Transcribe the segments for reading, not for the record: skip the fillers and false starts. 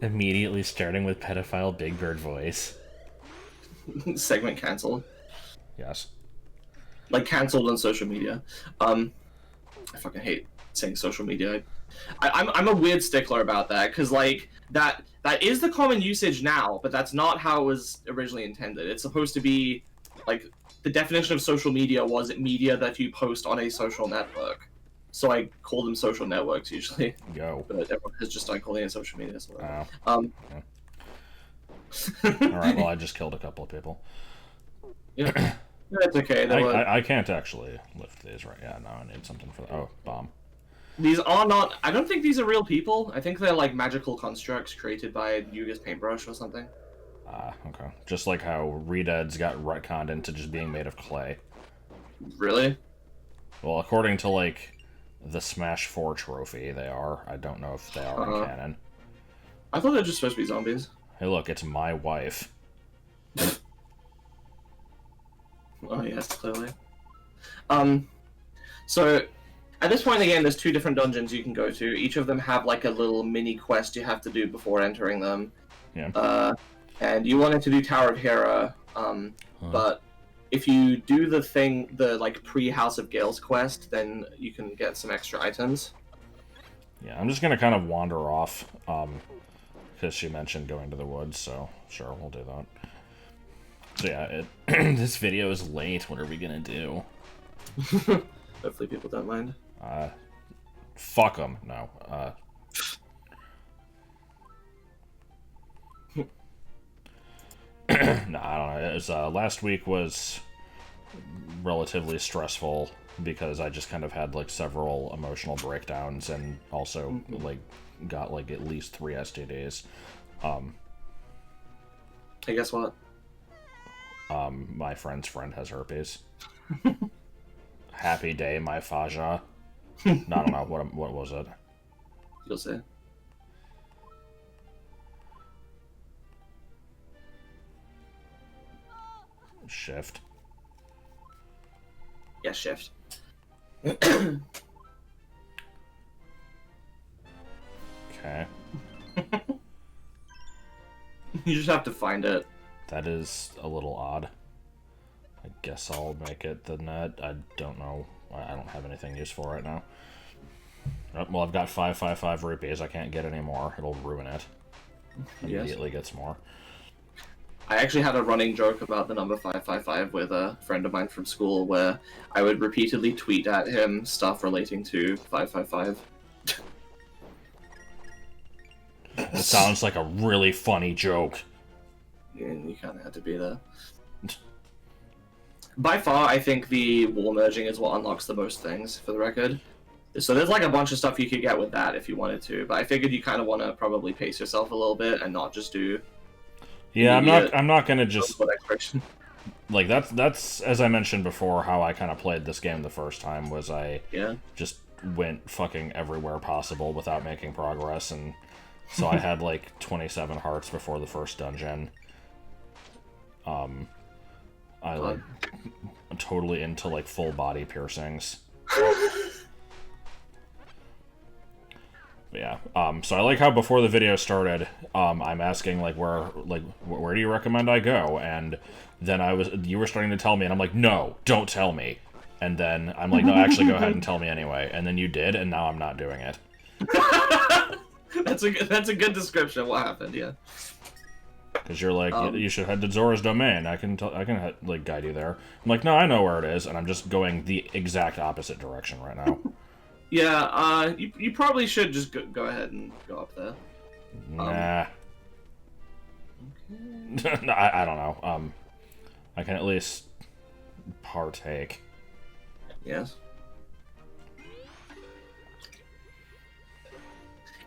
Immediately starting with pedophile Big Bird voice. Segment cancelled. Yes. Like, cancelled on social media. I fucking hate saying social media. I'm a weird stickler about that, because, like, that is the common usage now, but that's not how it was originally intended. It's supposed to be, like, the definition of social media was media that you post on a social network. So I call them social networks, usually. Go. But everyone has just started calling it social media, so Okay. Alright, well, I just killed a couple of people. Yeah. That's okay. I can't actually lift these right. Yeah, no, I need something for that. Oh, bomb. These are not... I don't think these are real people. I think they're, like, magical constructs created by Yuga's paintbrush or something. Okay. Just like how Redeads got retconned into just being made of clay. Really? Well, according to, like, the Smash 4 trophy, they are. I don't know if they are in canon. I thought they were just supposed to be zombies. Hey, look, it's my wife. Oh, yes, clearly. So, at this point, again, there's two different dungeons you can go to. Each of them have, like, a little mini quest you have to do before entering them. Yeah. And you wanted to do Tower of Hera, but if you do the like, pre-House of Gales quest, then you can get some extra items. Yeah, I'm just gonna kind of wander off, because she mentioned going to the woods, so sure, we'll do that. So yeah, this video is late. What are we gonna do? Hopefully people don't mind. Fuck them. No. No, I don't know. It was, last week was relatively stressful because I just kind of had like several emotional breakdowns and also like got like at least 3 STDs. Hey, guess what? My friend's friend has herpes. Happy day, my Faja. No, I don't know. What was it? You'll see. Shift. Yeah, shift. Okay. You just have to find it. That is a little odd. I guess I'll make it the net. I don't know. I don't have anything useful right now. Oh, well, I've got 555 rupees. I can't get any more. It'll ruin it. Immediately gets more. I actually had a running joke about the number 555 with a friend of mine from school where I would repeatedly tweet at him stuff relating to 555. It sounds like a really funny joke. And you kind of had to be there. By far, I think the wall merging is what unlocks the most things, for the record. So there's like a bunch of stuff you could get with that if you wanted to, but I figured you kind of want to probably pace yourself a little bit and not just do... Yeah, I'm not gonna just... Like, that's, as I mentioned before, how I kind of played this game the first time, was I just went fucking everywhere possible without making progress, and so I had, like, 27 hearts before the first dungeon. I, like, totally into, like, full body piercings. Yeah. So I like how before the video started, I'm asking like where do you recommend I go? And then you were starting to tell me, and I'm like, no, don't tell me. And then I'm like, no, actually go ahead and tell me anyway. And then you did, and now I'm not doing it. That's a good description of what happened. Yeah. Because you're like, you should head to Zora's domain. I can like guide you there. I'm like, no, I know where it is, and I'm just going the exact opposite direction right now. Yeah, you probably should just go ahead and go up there. Nah. Okay. No, I don't know. I can at least partake. Yes.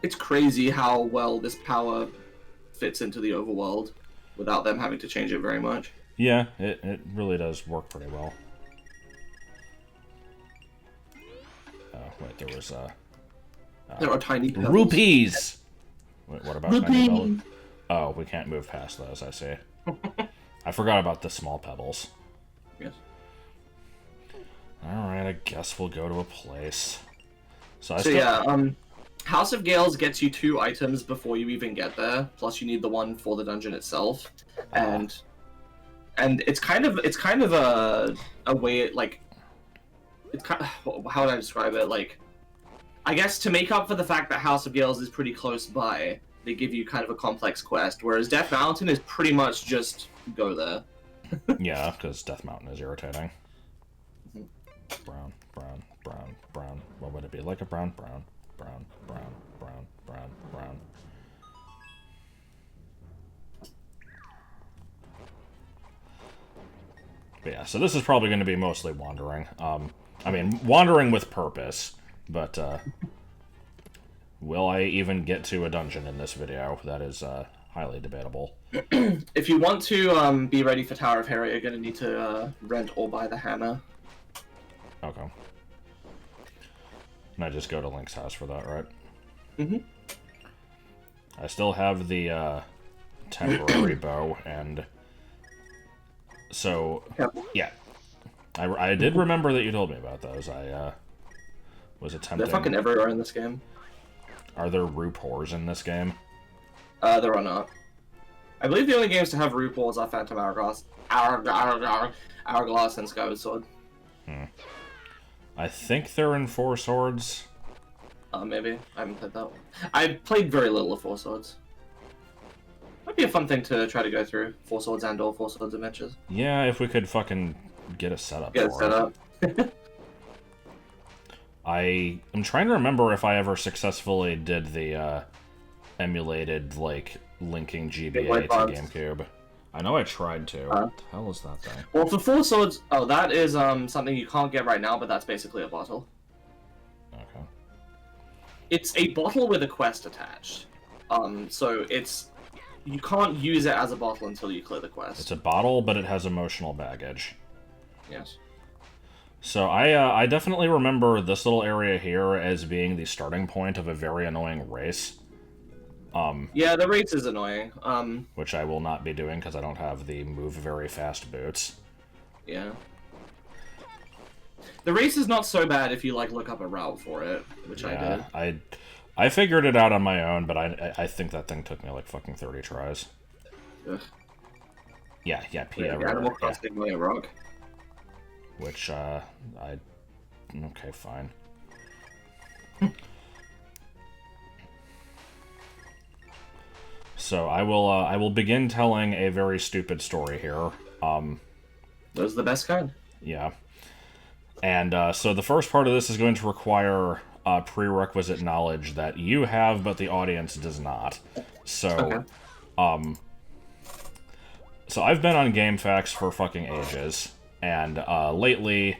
It's crazy how well this power fits into the overworld without them having to change it very much. Yeah, it really does work pretty well. Wait, there was there are tiny pebbles. Rupees! Wait, what about tiny pebbles? Oh, we can't move past those, I see. I forgot about the small pebbles. Yes. Alright, I guess we'll go to a place. So House of Gales gets you 2 items before you even get there. Plus, you need the one for the dungeon itself, and it's kind of a way like it's kind of, how would I describe it? Like, I guess to make up for the fact that House of Gales is pretty close by, they give you kind of a complex quest, whereas Death Mountain is pretty much just go there. Yeah, because Death Mountain is irritating. Brown, brown, brown, brown. What would it be? Like a brown, brown, brown, brown, brown, brown, brown. But yeah, so this is probably going to be mostly wandering. I mean, wandering with purpose, but will I even get to a dungeon in this video? That is highly debatable. If you want to be ready for Tower of Hera, you're going to need to rent or buy the hammer. Okay. And I just go to Link's house for that, right? Mm-hmm. I still have the temporary bow, and so, yeah. I did remember that you told me about those. I was attempting... They're fucking everywhere in this game. Are there Rupors in this game? There are not. I believe the only games to have Rupors are Phantom Hourglass, Hourglass, and Skyward Sword. I think they're in Four Swords. Maybe. I haven't played that one. I played very little of Four Swords. Might be a fun thing to try to go through. Four Swords and or Four Swords Adventures. Yeah, if we could fucking get a setup Get for it set up. I'm trying to remember if I ever successfully did the emulated, like, linking GBA to GameCube. I know I tried to. What the hell is that thing? Well, for Four Swords... Oh, that is something you can't get right now, but that's basically a bottle. Okay. It's a bottle with a quest attached. So it's... You can't use it as a bottle until you clear the quest. It's a bottle, but it has emotional baggage. Yes. So I definitely remember this little area here as being the starting point of a very annoying race. Yeah, the race is annoying. Which I will not be doing because I don't have the move very fast boots. Yeah. The race is not so bad if you, like, look up a route for it, which I did. I figured it out on my own, but I think that thing took me, like, fucking 30 tries. Ugh. Yeah, P. Animal Crossing by a rock. Which, okay, fine. So I will begin telling a very stupid story here. Those are the best kind. Yeah. And so the first part of this is going to require prerequisite knowledge that you have, but the audience does not. So, okay. So I've been on GameFAQs for fucking ages, and lately,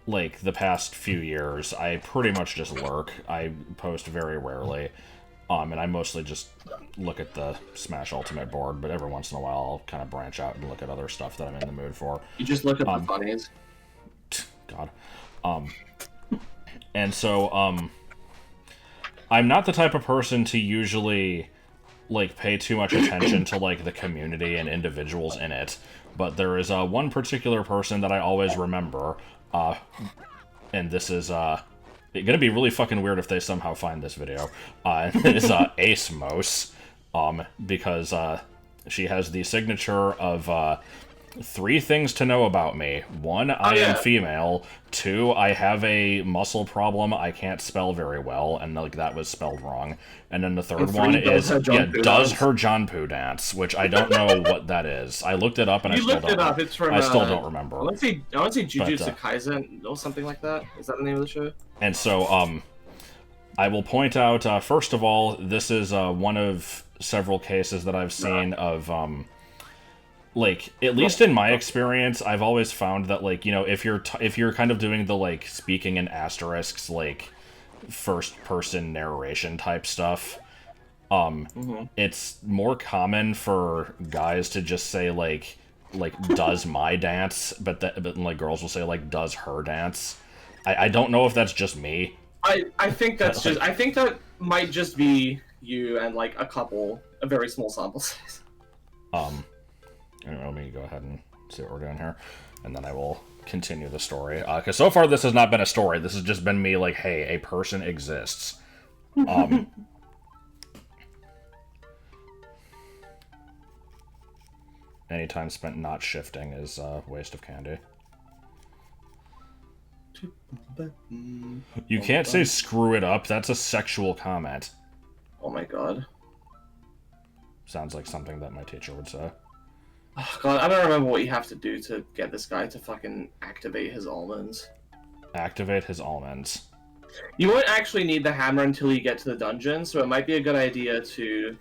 like the past few years, I pretty much just lurk. I post very rarely. And I mostly just look at the Smash Ultimate board, but every once in a while I'll kind of branch out and look at other stuff that I'm in the mood for. You just look at the funnies. God. And so, I'm not the type of person to usually, like, pay too much attention to, like, the community and individuals in it, but there is one particular person that I always remember, and this is, it's gonna be really fucking weird if they somehow find this video. It is Ace Mose, because she has the signature of 3 things to know about me. 1, I am female. 2, I have a muscle problem. I can't spell very well, and like that was spelled wrong. And then the third one is does her John Poo dance, which I don't know what that is. I looked it up and I still don't. It's from, I still don't remember. I want to say Jujutsu Kaisen or something like that. Is that the name of the show? And so I will point out first of all, this is one of several cases that I've seen of like, at least in my experience, I've always found that, like, you know, if you're kind of doing the, like, speaking in asterisks, like, first-person narration type stuff, it's more common for guys to just say, like, does my dance, but like, girls will say, like, does her dance. I don't know if that's just me. I think that's just... I think that might just be you and, like, a very small sample size. Let me go ahead and see what we're doing here, and then I will continue the story. Because so far this has not been a story. This has just been me like, hey, a person exists. Any time spent not shifting is a waste of candy. You can't say screw it up, that's a sexual comment. Oh my god. Sounds like something that my teacher would say. Oh god, I don't remember what you have to do to get this guy to fucking activate his almonds. Activate his almonds. You won't actually need the hammer until you get to the dungeon, so it might be a good idea to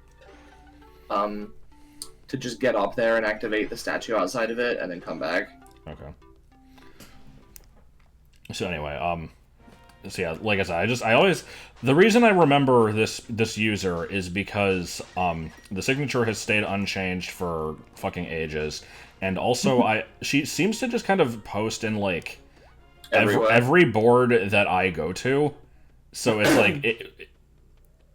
just get up there and activate the statue outside of it, and then come back. Okay. So anyway, so yeah, like I said, the reason I remember this user is because the signature has stayed unchanged for fucking ages, and also she seems to just kind of post in like every board that I go to, so it's like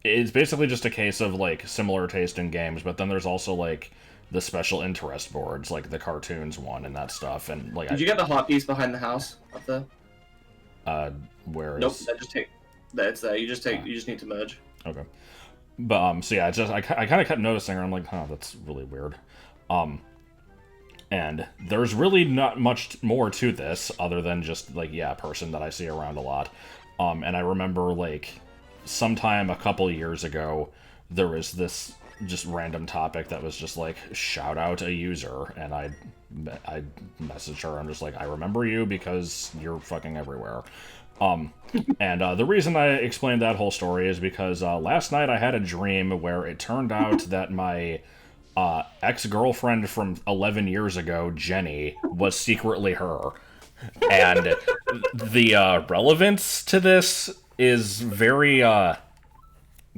it's basically just a case of like similar taste in games, but then there's also like the special interest boards, like the cartoons one and that stuff, and like. Did you get the hot piece behind the house up there? Where nope, is... that just take... That's there. You just need to merge. Okay. But, so yeah, it's just, I kind of kept noticing her, I'm like, huh, that's really weird. And there's really not much more to this, other than just, like, yeah, a person that I see around a lot. And I remember, like, sometime a couple years ago, there was this just random topic that was just like, shout out a user, and I messaged her, I'm just like, I remember you because you're fucking everywhere. And the reason I explained that whole story is because last night I had a dream where it turned out that my ex-girlfriend from 11 years ago, Jenny, was secretly her. And the relevance to this is very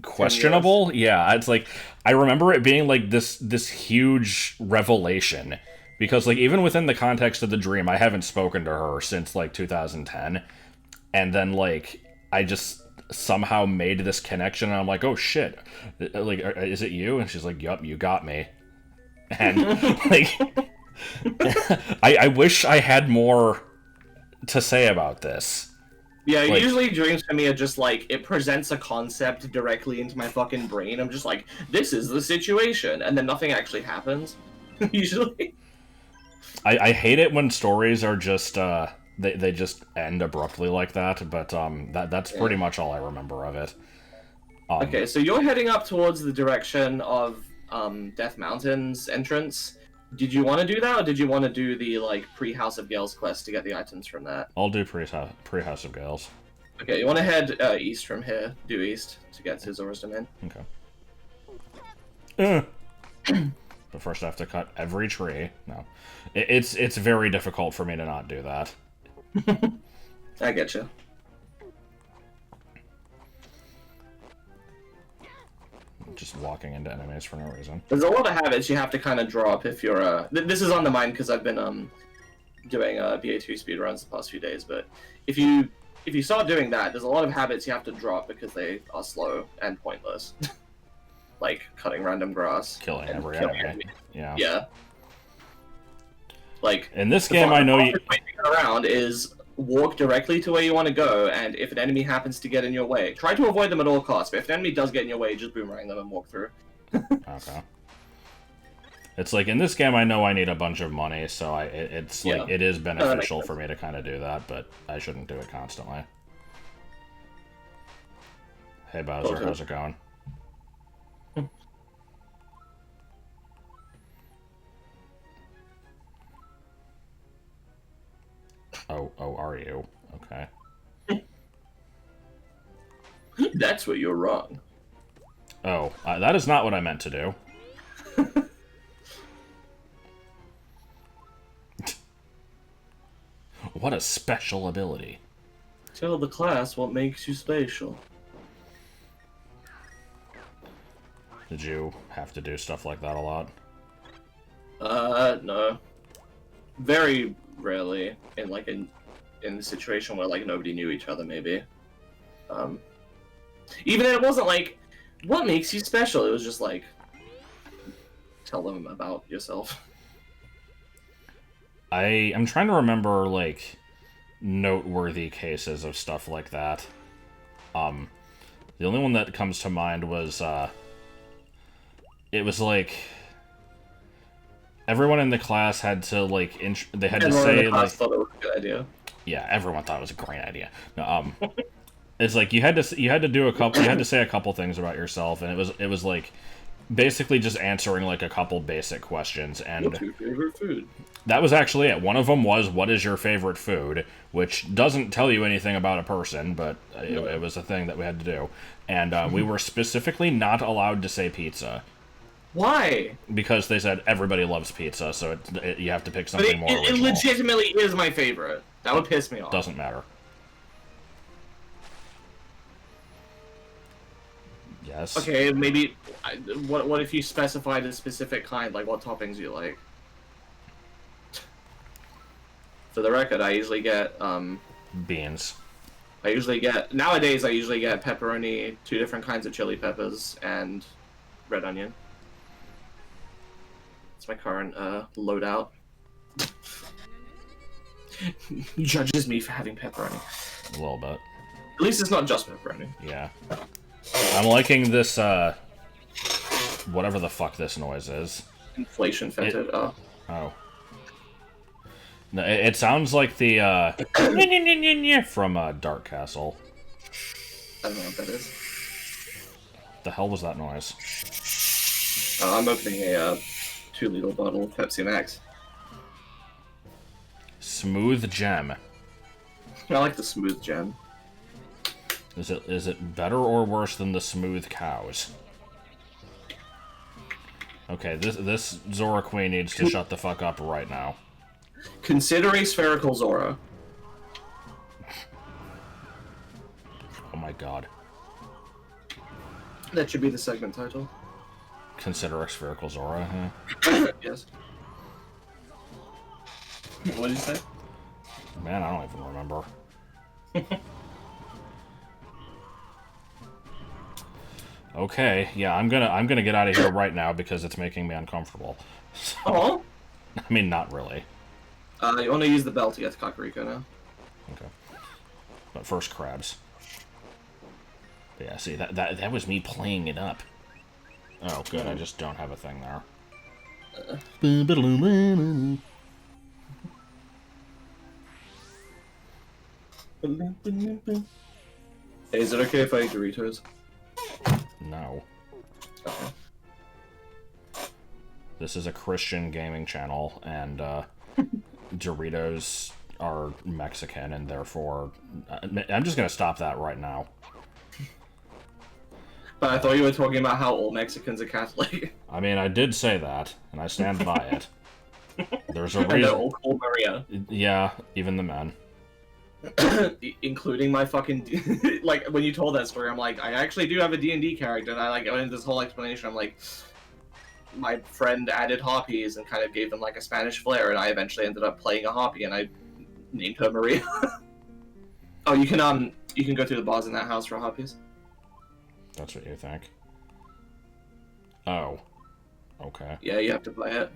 questionable. Yeah, it's like, I remember it being like this huge revelation, because like even within the context of the dream, I haven't spoken to her since like 2010, and then like I just somehow made this connection, and I'm like, oh shit, like, is it you? And she's like, yup, you got me. And like I wish I had more to say about this. Yeah, like, usually dreams for me are just like, it presents a concept directly into my fucking brain. I'm just like, this is the situation, and then nothing actually happens, usually. I hate it when stories are just, they just end abruptly like that, but that's pretty much all I remember of it. Okay, so you're heading up towards the direction of Death Mountain's entrance. Did you want to do that, or did you want to do the, like, pre-House of Gales quest to get the items from that? I'll do pre-House of Gales. Okay, you want to head east from here, due east, to get to Zora's domain. Okay. But first I have to cut every tree. No. It's very difficult for me to not do that. I get you. Just walking into enemies for no reason. There's a lot of habits you have to kind of drop if you're this is on the mind because I've been doing BA2 speedruns the past few days, but if you start doing that, there's a lot of habits you have to drop because they are slow and pointless. Like cutting random grass, killing every enemy. Yeah. Yeah. Like in this game, I know you around is walk directly to where you want to go, and if an enemy happens to get in your way, try to avoid them at all costs, but if an enemy does get in your way, just boomerang them and walk through. Okay. It's like, in this game, I know I need a bunch of money, so it's like, it is beneficial for me to kind of do that, but I shouldn't do it constantly. Hey, Bowser, how's it going? Oh, are you? Okay. That's where you're wrong. Oh, that is not what I meant to do. What a special ability. Tell the class what makes you special. Did you have to do stuff like that a lot? No. Very rarely in like in a situation where like nobody knew each other, maybe. Even then, it wasn't like, what makes you special? It was just like, tell them about yourself. I'm trying to remember like noteworthy cases of stuff like that. The only one that comes to mind was, it was like everyone in the class had to like they had to say like thought it was a good idea. Yeah, everyone thought it was a great idea. No, it's like you had to do a couple, you had to say a couple things about yourself, and it was like basically just answering like a couple basic questions. And what's your favorite food? That was actually it. One of them was, what is your favorite food? Which doesn't tell you anything about a person, but it was a thing that we had to do. And we were specifically not allowed to say pizza. Why? Because they said everybody loves pizza, so you have to pick something more original. It legitimately is my favorite. That would piss me off. Doesn't matter. Yes. Okay, maybe... What if you specified a specific kind, like what toppings you like? For the record, I usually get, beans. Nowadays, I usually get pepperoni, 2 different kinds of chili peppers, and red onion. It's my current, loadout. Judges me for having pepperoni. A little bit. At least it's not just pepperoni. Yeah. I'm liking this, whatever the fuck this noise is. Inflation fetid. Oh. No, it sounds like the, from, Dark Castle. I don't know what that is. The hell was that noise? I'm opening a, 2-liter bottle of Pepsi Max. Smooth gem. I like the smooth gem. Is it better or worse than the smooth cows? Okay, this Zora Queen needs to shut the fuck up right now. Consider a spherical Zora. Oh my god. That should be the segment title. Consider a spherical Zora, huh? Yes. What did you say? Man, I don't even remember. Okay, yeah, I'm gonna get out of here right now because it's making me uncomfortable. So, Oh? I mean, not really. You want to use the bell to get to Kakariko now. Okay. But first, crabs. But yeah, see, that was me playing it up. Oh, good, I just don't have a thing there. Hey, is it okay if I eat Doritos? No. Okay. This is a Christian gaming channel, and Doritos are Mexican, and therefore... I'm just gonna stop that right now. But I thought you were talking about how all Mexicans are Catholic. I mean, I did say that, and I stand by it. There's a reason... And they're all called Maria. Yeah, even the men. Including my fucking... like, when you told that story, I'm like, I actually do have a D&D character, and I, like, went into this whole explanation, I'm like... My friend added harpies and kind of gave them, like, a Spanish flair, and I eventually ended up playing a harpy, and I named her Maria. Oh, you can go through the bars in that house for harpies? That's what you think. Oh. Okay. Yeah, you have to buy it.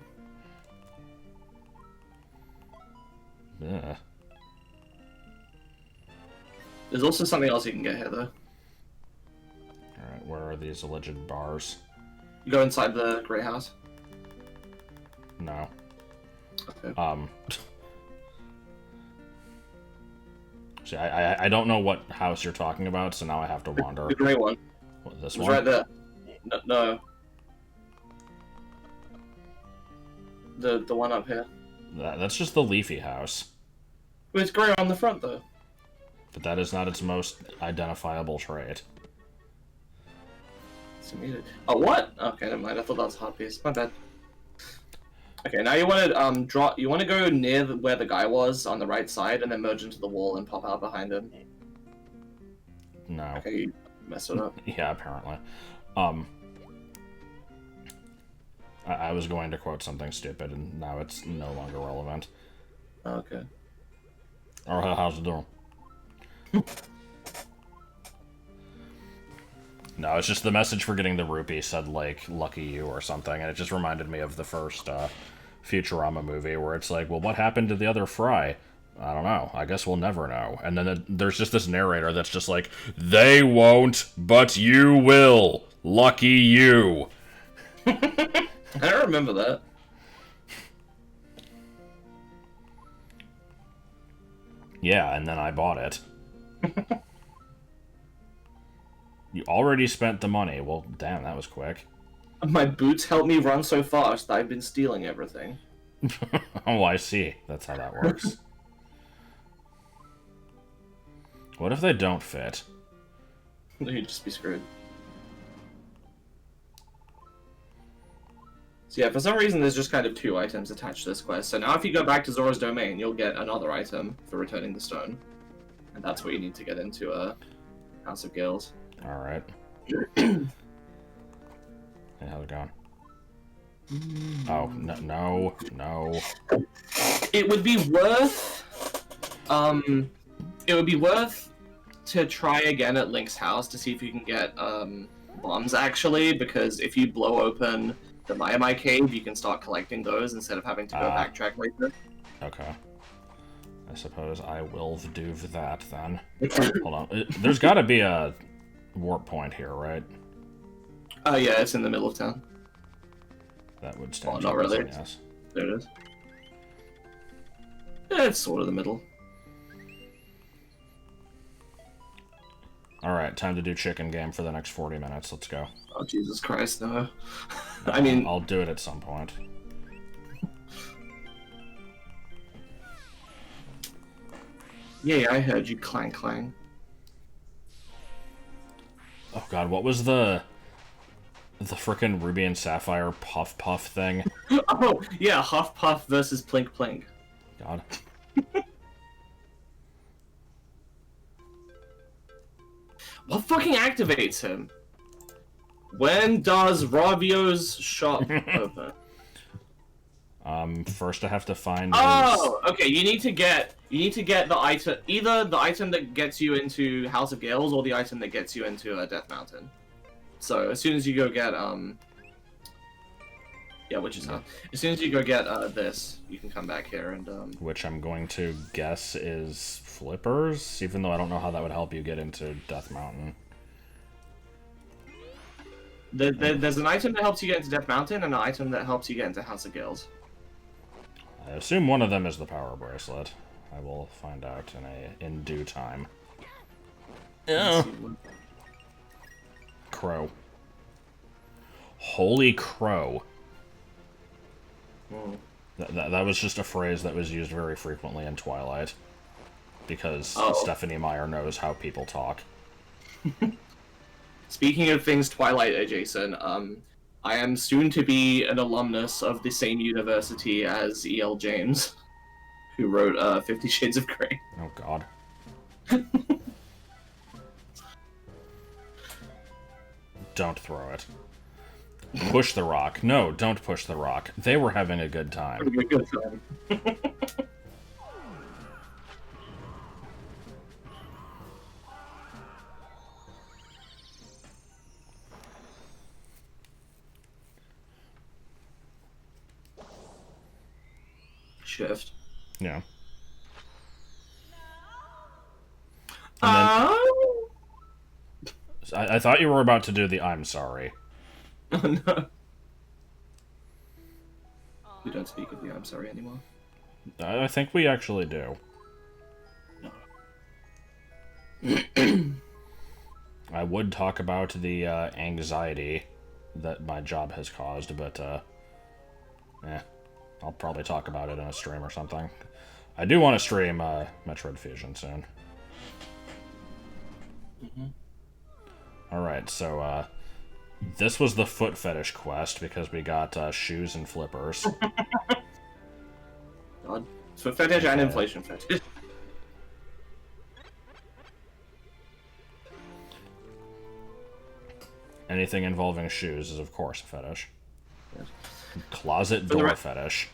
Yeah. There's also something else you can get here, though. Alright, where are these alleged bars? You go inside the Grey House. No. Okay. See, I don't know what house you're talking about, so now I have to wander. The grey one. What, this It was one? right there. No. The one up here. That's just the leafy house. But it's grey on the front, though. But that is not its most identifiable trait. It's muted. Oh, what? Okay, never mind. I thought that was hot piece. My bad. Okay, now you want to You want to go near where the guy was on the right side, and then merge into the wall and pop out behind him. No. Okay, you messed it up. Yeah, apparently. I was going to quote something stupid, and now it's no longer relevant. Okay. Or how's it doing? No, it's just the message for getting the rupee said, like, lucky you or something, and it just reminded me of the first Futurama movie where it's like, well, what happened to the other fry? I don't know. I guess we'll never know. And then there's just this narrator that's just like, they won't, but you will. Lucky you. I don't remember that. Yeah, and then I bought it. You already spent the money. Well, damn, that was quick. My boots help me run so fast, I've been stealing everything. Oh, I see. That's how that works. What if they don't fit? You'd just be screwed. So yeah, for some reason there's just kind of 2 items attached to this quest. So now if you go back to Zora's domain, you'll get another item for returning the stone. And that's what you need to get into House of Gales. Alright. Hey, how's it going? Oh, no. It would be worth... It would be worth to try again at Link's house to see if you can get bombs, actually, because if you blow open the Maya Cave, you can start collecting those instead of having to go backtrack later. Okay. I suppose I will do that, then. Hold on. There's gotta be a warp point here, right? Oh, yeah, it's in the middle of town. That would stand. Not really. Yes. There it is. Yeah, it's sort of the middle. Alright, time to do chicken game for the next 40 minutes. Let's go. Oh, Jesus Christ, no. I mean... I'll do it at some point. Yeah, I heard you clang clang. Oh god, what was the frickin' Ruby and Sapphire Puff Puff thing? Oh, yeah, Huff Puff versus Plink Plink. God. What fucking activates him? When does Ravio's shop open? First I have to find Oh, okay, you need to get the item, either the item that gets you into House of Gales or the item that gets you into Death Mountain. So as soon as you go get yeah, which is how. As soon as you go get this, you can come back here and which I'm going to guess is flippers, even though I don't know how that would help you get into Death Mountain. There's an item that helps you get into Death Mountain and an item that helps you get into House of Gales. I assume one of them is the power bracelet. I will find out in due time. Yeah. Crow. Holy crow. Whoa. That was just a phrase that was used very frequently in Twilight. Because Stephanie Meyer knows how people talk. Speaking of things Twilight adjacent, I am soon to be an alumnus of the same university as E.L. James, who wrote 50 Shades of Grey. Oh god. Don't throw it. Push the rock. No, don't push the rock. They were having a good time. Having a good time. Shift. Yeah. And then, I thought you were about to do the I'm sorry. Oh no. We don't speak of the I'm sorry anymore. I think we actually do. No. I would talk about the anxiety that my job has caused, but I'll probably talk about it in a stream or something. I do want to stream Metroid Fusion soon. Alright, so this was the foot fetish quest because we got shoes and flippers. God. Foot fetish and inflation fetish. Anything involving shoes is, of course, a fetish. Yes. Closet door fetish.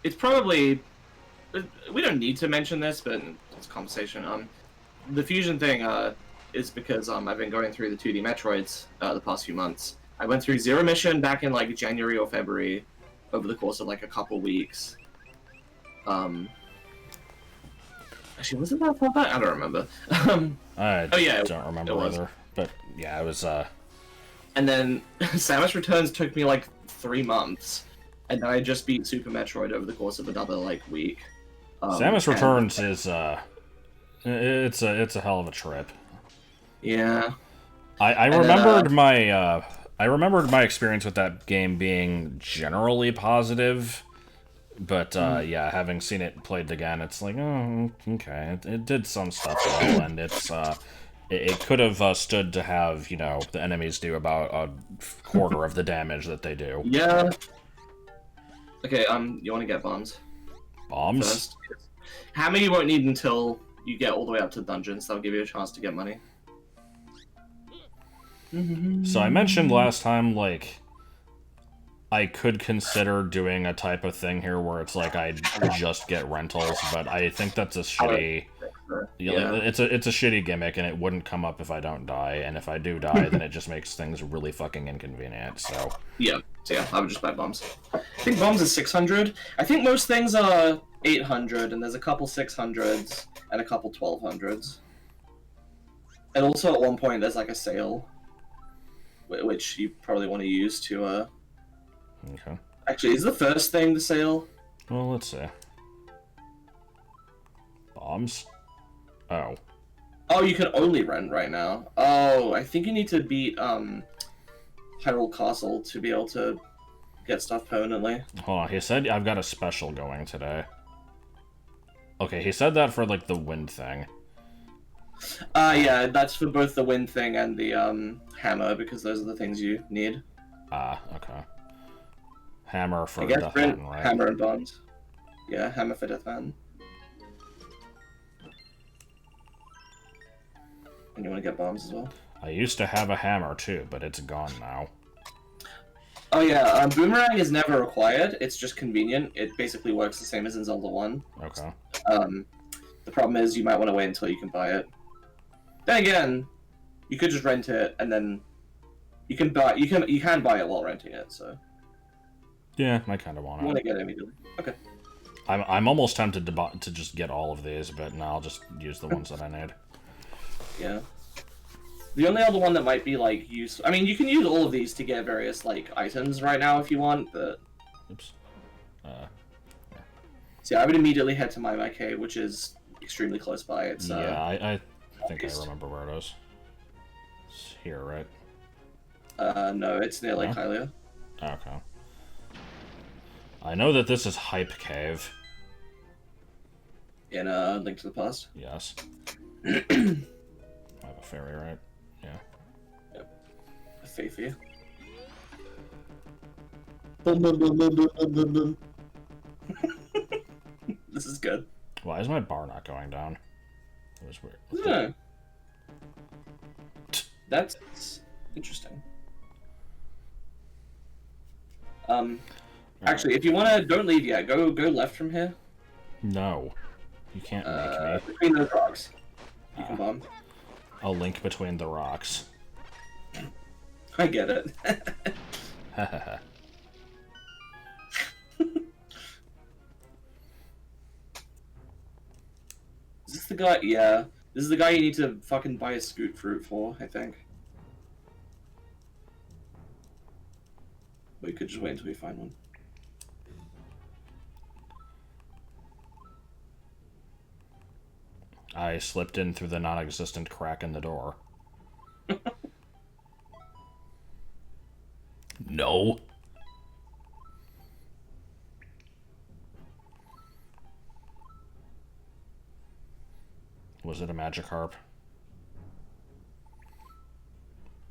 It's probably... We don't need to mention this, but it's a conversation. The fusion thing is because I've been going through the 2D Metroids the past few months. I went through Zero Mission back in like January or February over the course of like a couple weeks. Actually, was it that far back? I don't remember. Oh yeah, don't remember either. But yeah, it was. And then Samus Returns took me like 3 months, and then I just beat Super Metroid over the course of another like week. Samus Returns is it's a hell of a trip. Yeah. I remembered my experience with that game being generally positive, but yeah, having seen it played again, it's like, oh, okay, it did some stuff well, and it could have stood to have, you know, the enemies do about a quarter of the damage that they do. Yeah. Okay, you want to get bombs? Bombs? First. How many you won't need until you get all the way up to dungeons. That'll give you a chance to get money. So I mentioned last time, like, I could consider doing a type of thing here where it's like I just get rentals, but I think that's a shitty... Yeah. It's a shitty gimmick, and it wouldn't come up if I don't die, and if I do die, then it just makes things really fucking inconvenient, so... Yeah, I would just buy bombs. I think bombs is 600. I think most things are 800, and there's a couple 600s, and a couple 1200s. And also at one point there's like a sale, which you probably want to use to, Okay. Actually, is the first thing the sale? Well, let's see. Bombs? Oh. Oh, you can only rent right now. Oh, I think you need to beat, Hyrule Castle to be able to get stuff permanently. Hold on, he said I've got a special going today. Okay, he said that for, like, the wind thing. Yeah, that's for both the wind thing and the, hammer, because those are the things you need. Ah, okay. Hammer for Death Mountain, right? Hammer and bombs. Yeah, hammer for Death Mountain. And you want to get bombs as well? I used to have a hammer, too, but it's gone now. Oh yeah, Boomerang is never required, it's just convenient. It basically works the same as in Zelda 1. Okay. The problem is you might want to wait until you can buy it. Then again, you could just rent it, and then you can buy it while renting it, so... Yeah, I kind of want to get it immediately. Okay. I'm almost tempted to just get all of these, but no, I'll just use the ones that I need. Yeah. The only other one that might be, like, useful... I mean, you can use all of these to get various, like, items right now if you want, but... Oops. So yeah, I would immediately head to My Cave, which is extremely close by. It's, yeah, I think I remember where it is. It's here, right? No, it's near Lake Hylia. Okay. I know that this is Hype Cave. In, Link to the Past? Yes. I have a fairy, right? Yeah. Yep. A Faithia. This is good. Why is my bar not going down? That was weird. Yeah. That's interesting. Actually, if you wanna, don't leave yet. Go left from here. No, you can't make me. Between those rocks, you can bomb. A link between the rocks. I get it. Is this the guy? Yeah, this is the guy you need to fucking buy a scoot fruit for, I think. But you could just wait until we find one. I slipped in through the non-existent crack in the door. No. Was it a magic harp?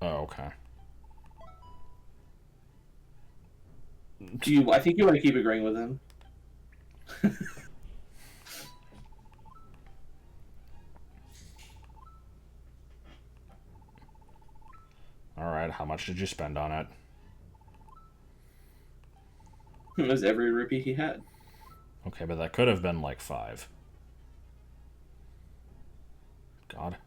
Oh, okay. I think you want to keep agreeing with him. Alright, how much did you spend on it? It was every rupee he had. Okay, but that could have been like 5. God.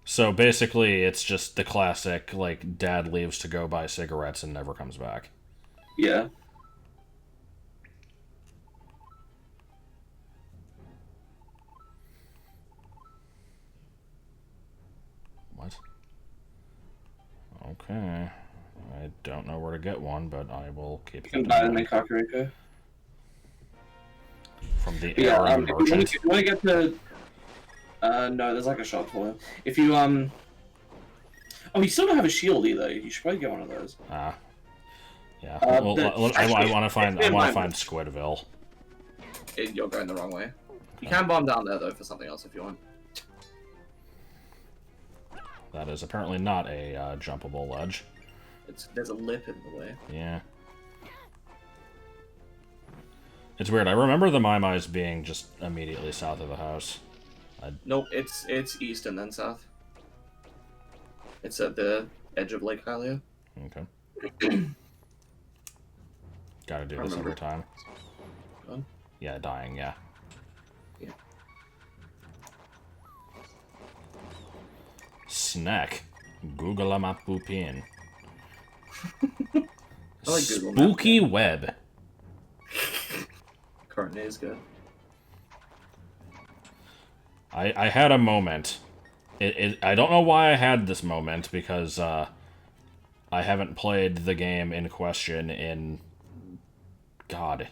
So basically, it's just the classic, like, dad leaves to go buy cigarettes and never comes back. Yeah. Okay. I don't know where to get one, but I will keep. You can buy them in Kakariko. From the area merchant. If you want to get the... no, there's like a shop for it. If you, Oh, you still don't have a shield either. You should probably get one of those. Yeah. Well, I want to find Squidville. You're going the wrong way. You can bomb down there, though, for something else if you want. That is apparently not a jumpable ledge. There's a lip in the way. Yeah. It's weird. I remember the Mai-Mai's being just immediately south of the house. Nope, it's east and then south. It's at the edge of Lake Hylia. Okay. Gotta do this every time. Yeah, dying, yeah. Yeah. Snack. Google Mapupin. I like Google Spooky web. Carton is good. I had a moment. I don't know why I had this moment, because I haven't played the game in question in... God.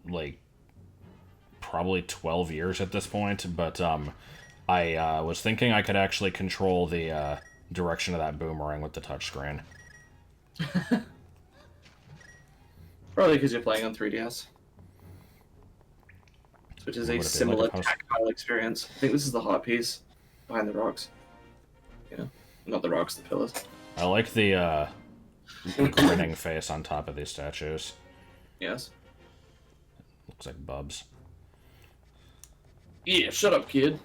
Like, probably 12 years at this point, but I was thinking I could actually control the direction of that boomerang with the touchscreen. Probably because you're playing on 3DS. Which is a similar tactile experience. I think this is the hot piece behind the rocks. Yeah. Not the rocks, the pillars. I like the grinning face on top of these statues. Yes. Looks like Bubs. Yeah, shut up, kid.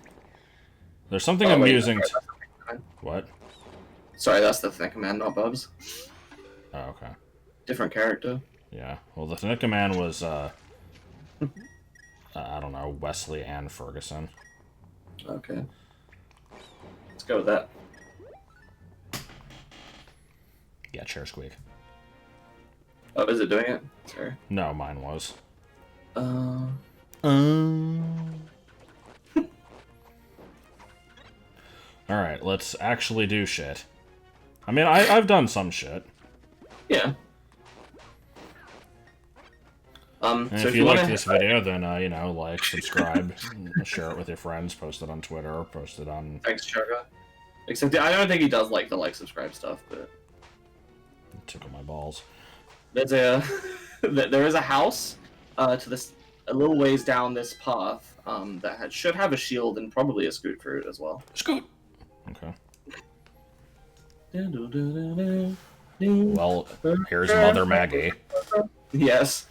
There's something amusing. What? Sorry, that's the Thick Man, not Bubs. Oh, okay. Different character. Yeah. Well, the Thick Man was, I don't know, Wesley and Ferguson. Okay. Let's go with that. Yeah, chair squeak. Oh, is it doing it? Sorry. No, mine was. Alright, let's actually do shit. I mean, I've done some shit. Yeah. And so if you like this video, then, you know, like, subscribe, share it with your friends, post it on Twitter, post it on... Thanks, Chaga. Except I don't think he does like the subscribe stuff, but... Tickle my balls. There's a... there is a house, to this... a little ways down this path, that should have a shield and probably a scoot fruit as well. Scoot! Okay. Well, here's Mother Maggie. Yes.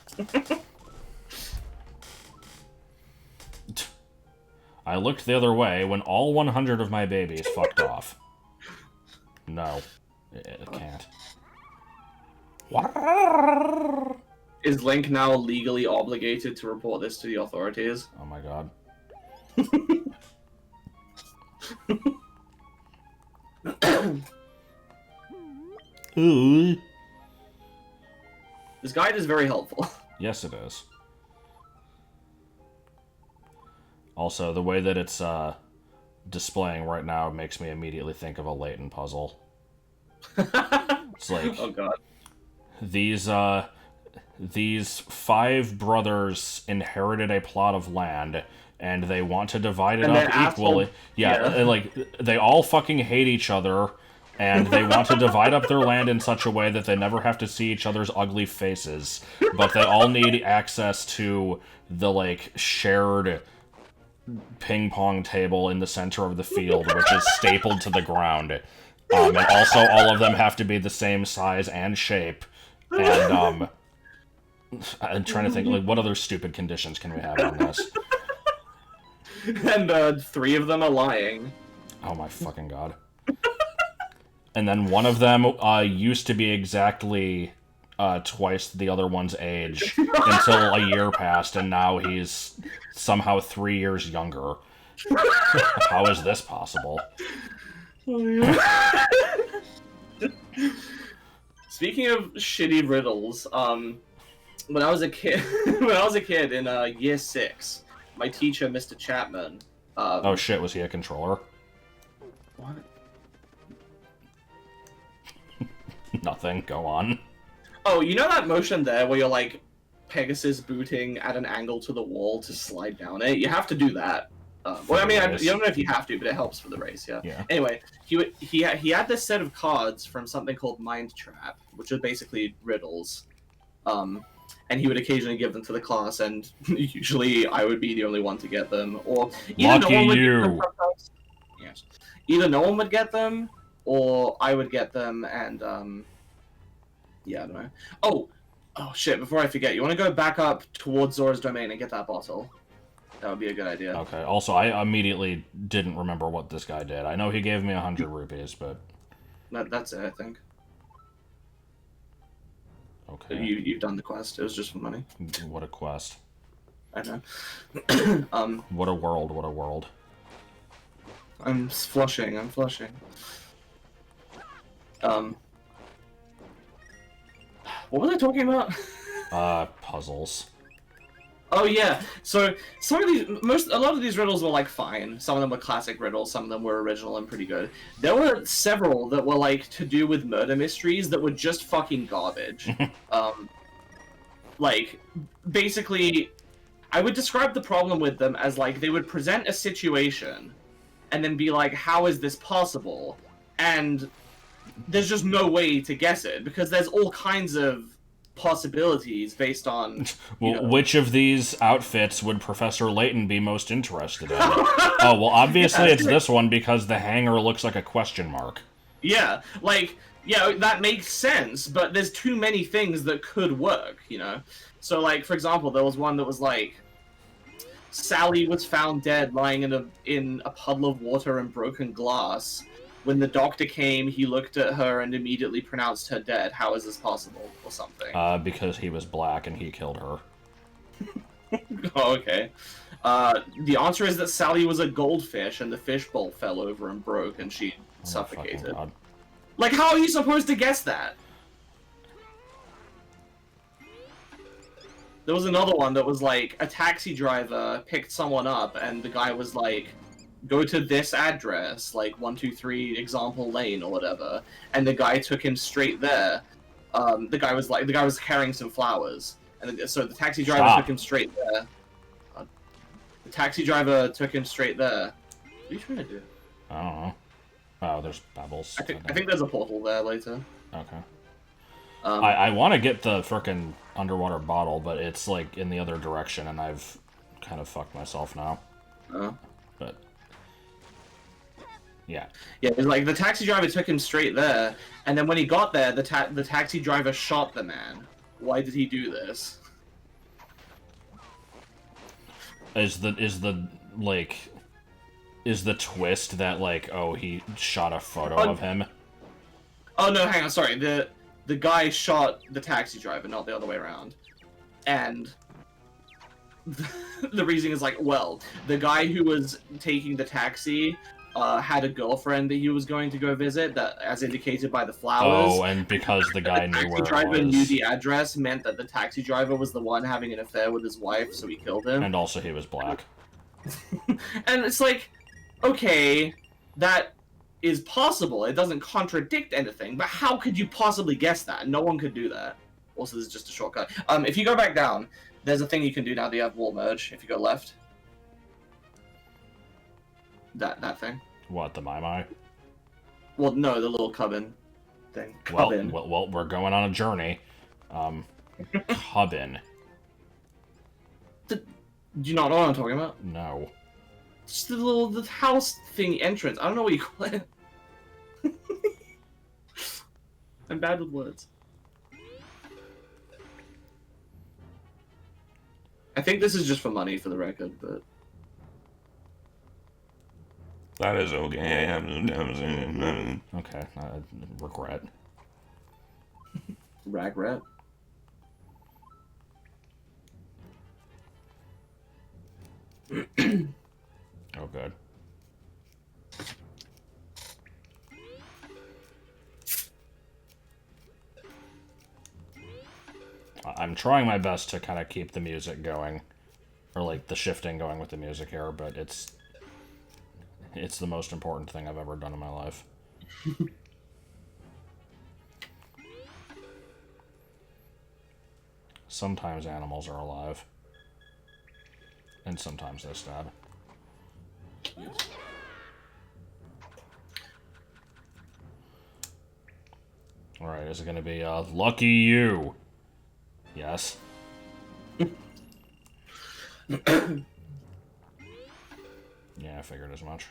I looked the other way when all 100 of my babies fucked off. No. It can't. Is Link now legally obligated to report this to the authorities? Oh my god. Ooh. This guide is very helpful. Yes, it is. Also, the way that it's displaying right now makes me immediately think of a Layton puzzle. It's like, oh god. These 5 brothers inherited a plot of land, and they want to divide it up equally. Yeah, and, like, they all fucking hate each other, and they want to divide up their land in such a way that they never have to see each other's ugly faces, but they all need access to the, like, shared ping pong table in the center of the field, which is stapled to the ground. And also all of them have to be the same size and shape. And, I'm trying to think, like, what other stupid conditions can we have on this? And, 3 of them are lying. Oh my fucking god. And then one of them, used to be exactly, twice the other one's age until a year passed, and now he's somehow 3 years younger. How is this possible? Oh, yeah. Speaking of shitty riddles, when I was a kid, in year 6, my teacher, Mr. Chapman. Oh shit! Was he a controller? What? Nothing. Go on. Oh, you know that motion there where you're like Pegasus booting at an angle to the wall to slide down it? You have to do that. Well, I mean, you don't know if you have to, but it helps for the race, yeah. Anyway, he had this set of cards from something called Mind Trap, which are basically riddles. And he would occasionally give them to the class, and usually I would be the only one to get them, or either Lucky no one would you. get them sometimes. Yes. Either no one would get them, or I would get them, and yeah, I don't know. Oh shit! Before I forget, you want to go back up towards Zora's domain and get that bottle. That would be a good idea. Okay. Also, I immediately didn't remember what this guy did. I know he gave me 100 rupees, but that's it, I think. Okay. You've done the quest. It was just for money. What a quest. I know. What a world. What a world. I'm flushing. What was I talking about? Puzzles. Oh yeah. So a lot of these riddles were like fine. Some of them were classic riddles. Some of them were original and pretty good. There were several that were like to do with murder mysteries that were just fucking garbage. Like basically, I would describe the problem with them as like they would present a situation, and then be like, "How is this possible?" And there's just no way to guess it because there's all kinds of possibilities based on which of these outfits would Professor Layton be most interested in? Oh, well, obviously it's this one because the hanger looks like a question mark. Yeah, like, yeah, that makes sense, but there's too many things that could work, you know? So, like, for example, there was one that was like, Sally was found dead lying in a puddle of water and broken glass. When the doctor came, he looked at her and immediately pronounced her dead. How is this possible? Or something. Because he was black and he killed her. Oh, okay. The answer is that Sally was a goldfish and the fishbowl fell over and broke and she suffocated. Like, how are you supposed to guess that? There was another one that was like, a taxi driver picked someone up and the guy was like, go to this address, like 123 Example Lane or whatever, and the guy took him straight there. The guy was carrying some flowers, and so the taxi driver took him straight there. The taxi driver took him straight there. What are you trying to do? I don't know. Oh, there's bubbles. I think there's a portal there later. Okay. I want to get the frickin' underwater bottle, but it's like in the other direction, and I've kind of fucked myself now. But yeah. Yeah, it's like the taxi driver took him straight there, and then when he got there, the taxi driver shot the man. Why did he do this? Is the twist that like, oh, he shot a photo of him? Oh no, hang on, sorry. The guy shot the taxi driver, not the other way around. And the reasoning is like, well, the guy who was taking the taxi had a girlfriend that he was going to go visit, that, as indicated by the flowers. Oh, and because the guy knew where it was. The taxi driver knew the address meant that the taxi driver was the one having an affair with his wife, so he killed him. And also he was black. And it's like, okay, that is possible. It doesn't contradict anything, but how could you possibly guess that? No one could do that. Also, this is just a shortcut. If you go back down, there's a thing you can do now that you have wall merge. If you go left. That thing. What, the Mai? Well, no, the little cubbin thing. Well, we're going on a journey. Cubbin. Do you not know what I'm talking about? No. Just the house thing entrance. I don't know what you call it. I'm bad with words. I think this is just for money, for the record, but... That is okay. Okay, regret. Ragrat. Oh, good. I'm trying my best to kind of keep the music going, or like the shifting going with the music here, but it's the most important thing I've ever done in my life. sometimes animals are alive. And sometimes they stab. Yes. Alright, is it gonna be, lucky you? Yes. Yeah, I figured as much.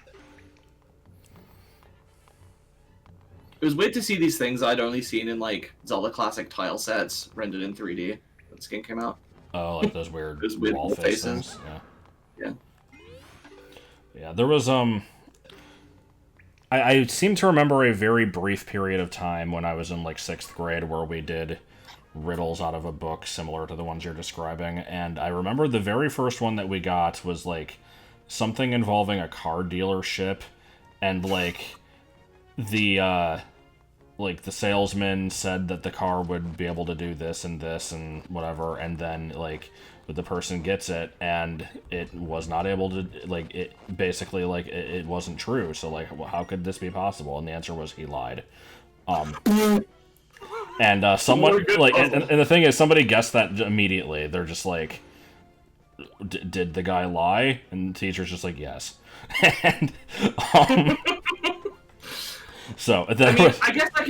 It was weird to see these things I'd only seen in, like, Zelda Classic tile sets rendered in 3D when this game came out. Oh, like those weird, wall face faces. things? Yeah. Yeah. Yeah, there was, I seem to remember a very brief period of time when I was in, like, 6th grade where we did riddles out of a book similar to the ones you're describing, and I remember the very first one that we got was, like, something involving a car dealership, and, like, the salesman said that the car would be able to do this and whatever, and then, like, the person gets it, and it was not able to, like, it basically, like, it wasn't true, so, like, well, how could this be possible? And the answer was he lied. And someone, like, and the thing is, somebody guessed that immediately. They're just like, did the guy lie? And the teacher's just like, yes. And, so, I mean, I guess I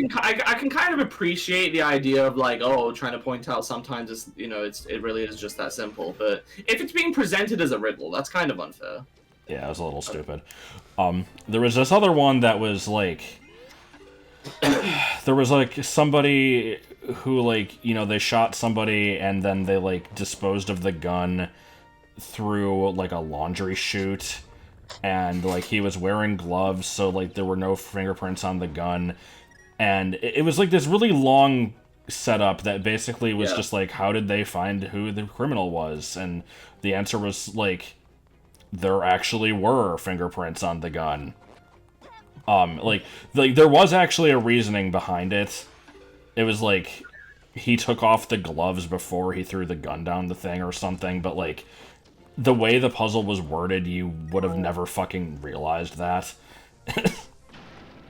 can kind of appreciate the idea of, like, oh, trying to point out sometimes it's, you know, it really is just that simple. But if it's being presented as a riddle, that's kind of unfair. Yeah, it was a little stupid. There was this other one that was, like, there was, like, somebody who, like, you know, they shot somebody and then they, like, disposed of the gun through, like, a laundry chute. And, like, he was wearing gloves, so, like, there were no fingerprints on the gun. And it was, like, this really long setup that basically was just, like, how did they find who the criminal was? And the answer was, like, there actually were fingerprints on the gun. Like, there was actually a reasoning behind it. It was, like, he took off the gloves before he threw the gun down the thing or something, but, like, the way the puzzle was worded, you would have never fucking realized that.